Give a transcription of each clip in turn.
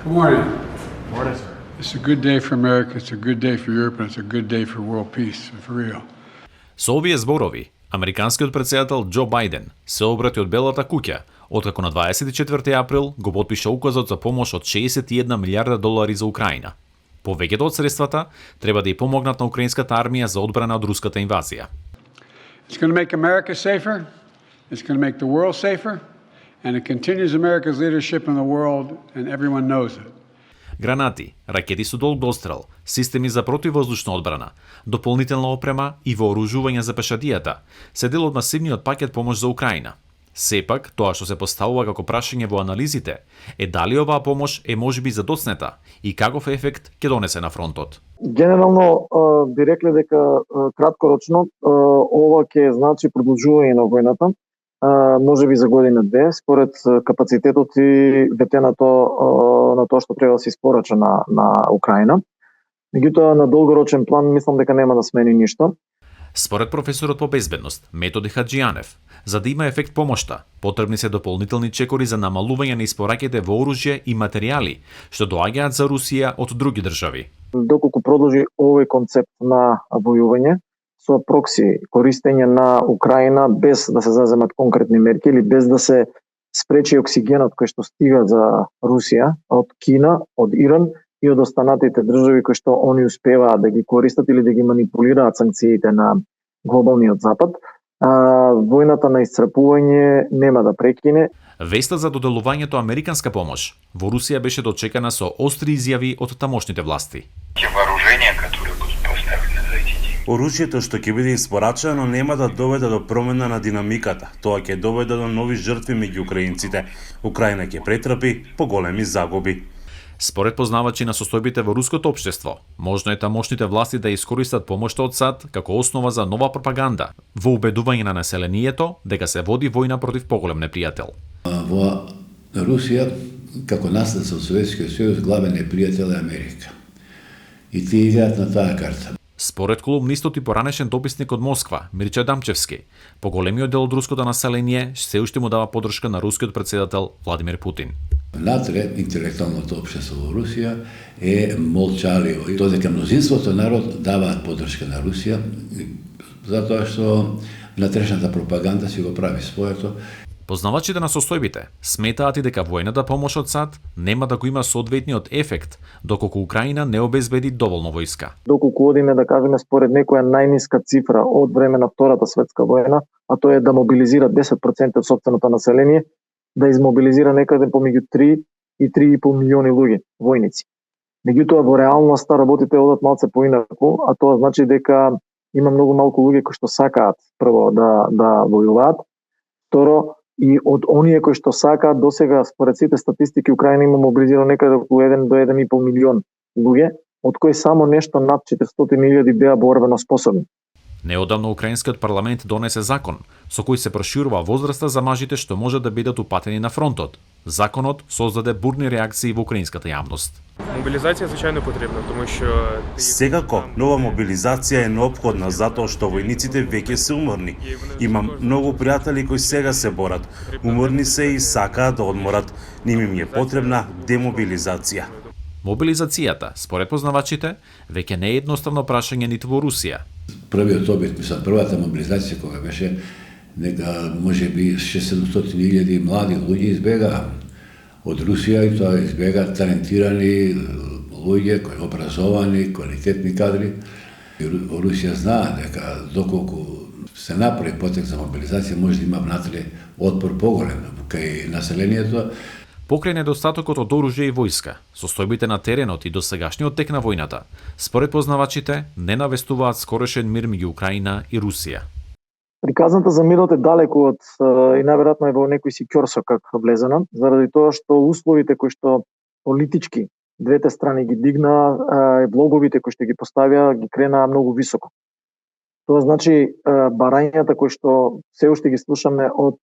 Good morning. Morning, sir. It's a good day for America, it's a good day for Europe, and it's a good day for world peace, for real. Со овие зборови, американскиот претседател Џо Бајден се обрати од Белата куќа, откако на 24 април го потпиша указот за помош од 61 милиарда долари за Украина. Повеќето од средствата треба да ја помогнат на украинската армија за одбрана од руската инвазија. It's going to make America safer, it's going to make the world safer, and it continues America's leadership in the world, and everyone knows it. Гранати, ракети со долг дострел, системи за противвоздушна одбрана, дополнителна опрема и вооружување за пешадијата се дел од масивниот пакет помош за Украина. Сепак, тоа што се поставува како прашање во анализите е дали оваа помош е можеби задоцнета и каков ефект ќе донесе на фронтот. Генерално би рекле дека краткорочно ова ќе значи продолжување на војната, можеби за година-две, според капацитетот и ветеното на тоа што треба да се испорача на Украина. Меѓутоа, на долгорочен план мислам дека нема да смени ништо. Според професорот по безбедност Методи Хаджијанев, за да има ефект помошта, потребни се дополнителни чекори за намалување на испораките во оружје и материјали што доаѓаат за Русија од други држави. Доколку продолжи овој концепт на војување со прокси, користење на Украина без да се заземат конкретни мерки или без да се спречи оксигенот кој што стига за Русија од Кина, од Иран и од останатите држави кои што они успеваат да ги користат или да ги манипулираат санкциите на глобалниот запад, војната на исцрпување нема да прекине. Веста за доделувањето американска помош во Русија беше дочекана со остри изјави од тамошните власти. Оружјето што ќе биде испорачано нема да доведе до промена на динамиката. Тоа ќе доведе до нови жртви меѓу украинците. Украина ќе претрпи поголеми загуби. Според познавачи на состојбите во руското општество, можно е тамошните власти да искористат помошта од САД како основа за нова пропаганда, во убедување на населението дека се води војна против поголем непријател. Во Русија, како наследство од Советскиот сојуз, главен непријател е Америка. И тие играат на таа карта. Според колумнистот и поранешен дописник од Москва, Мирча Дамчевски, поголемиот дел од руското население се уште му дава поддршка на рускиот претседател Владимир Путин. Внатре, интелектуалното општество во Русија е молчаливо. И тоа дека мнозинството народ даваат поддршка на Русија, затоа што внатрешната пропаганда си го прави своето. Познавачите на состојбите сметаат и дека војната помош од САД нема да го има соодветниот ефект доколку Украина не обезбеди доволно војска. Доколку одиме да кажеме според некоја најниска цифра од време на Втората светска војна, а тоа е да мобилизира 10% од сопственото население, да измобилизира некаде помеѓу 3 и 3,5 милиони луѓе, војници. Меѓутоа во реалноста работите одат малце поинаку, а тоа значи дека има многу малку луѓе кои што сакаат прво да војуваат, второ и од оние кои што сакаат досега според сите статистики Украина има мобилизирано некаде околу 1 до 1,5 милион луѓе, од кои само нешто над 400.000 беа борбено способни. Неодамно украинскиот парламент донесе закон со кој се проширува возраста за мажите што може да бидат упатени на фронтот. Законот создаде бурни реакции во украинската јавност. Мобилизација звичајно потребна, тому што Секако, нова мобилизација е неопходна затоа што војниците веќе се уморни. Имам многу пријатели кои сега се борат. Уморни се и сакаат да одморат. Ним е потребна демобилизација. Мобилизацијата, според познавачите, веќе не е едноставно прашање ниту во Русија. Првиот обид, првата мобилизација кога беше нека можеби 600.000 млади луѓе избегаа од Русија и тоа избегаа талентирани луѓе, кои образовани, квалитетни кадри. И Русија знае дека доколку се направи потек за мобилизација може да има внатре отпор поголем кај населението. Покрај недостатокот од оружје и војска, состојбите на теренот и досегашниот тек на војната, според познавачите, не навестуваат скорошен мир меѓу Украина и Русија. Приказната за мирот е далеку од и најверојатно е во некој си ќорсокак влезена, заради тоа што условите кои што политички двете страни ги дигнаа, влоговите кои што ги поставија ги кренаа многу високо. Тоа значи барањата кои што се уште ги слушаме од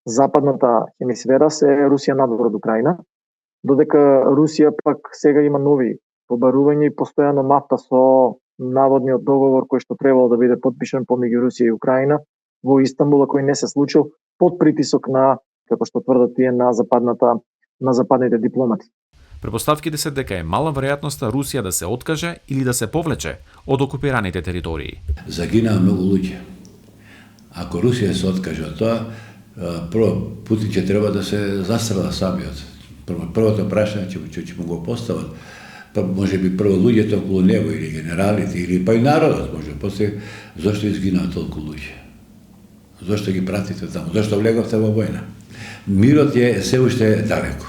западната хемисфера се Русија надвор од Украина, додека Русија пак сега има нови побарувања и постојано мафта со наводниот договор кој што требало да биде потпишан помеѓу Русија и Украина во Истанбул, кој не се случил под притисок на, како што тврдат тие, на западните дипломати. Препоставките се дека е мала веројатноста Русија да се откаже или да се повлече од окупираните територии. Загинаа многу луѓе. Ако Русија се откаже од тоа, прво Путин ќе треба да се застрела самиот. Првото прашање ќе му го постават. Може би прво луѓето околу него или генералите или па и народот може. После зошто изгинаа толку луѓе? Зошто ги пратите таму? Зошто влеговте во војна? Мирот е се уште далеко.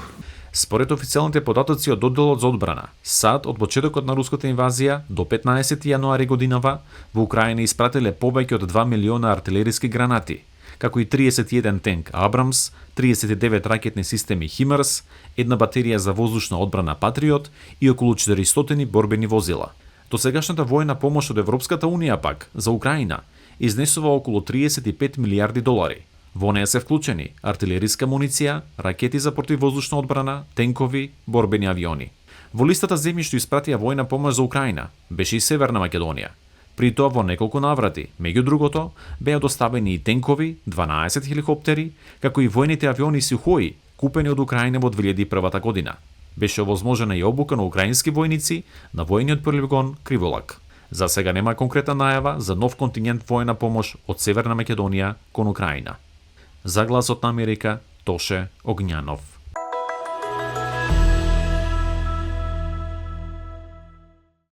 Според официјалните податоци од одделот за одбрана, САД од почетокот на руската инвазија до 15 јануари годинава во Украина испратиле повеќе од 2 милиона артилериски гранати, како и 31 тенк Абрамс, 39 ракетни системи Химарс, една батерија за воздушна одбрана Патриот и околу 400 борбени возила. Досегашната војна помош од Европската Унија пак за Украина изнесува околу 35 милиарди долари. Во неја се вклучени артилериска муниција, ракети за противвоздушна одбрана, тенкови, борбени авиони. Во листата земји што испратија војна помош за Украина беше и Северна Македонија. При тоа во неколку наврати, меѓу другото, беа доставени и тенкови, 12 хеликоптери, како и војните авиони Сухои, купени од Украина во 2001 година. Беше овозможена и обука на украински војници на војниот полигон Криволак. За сега нема конкретна најава за нов контингент војна помош од Северна Македонија кон Украина. За Гласот на Америка, Тоше Огњанов.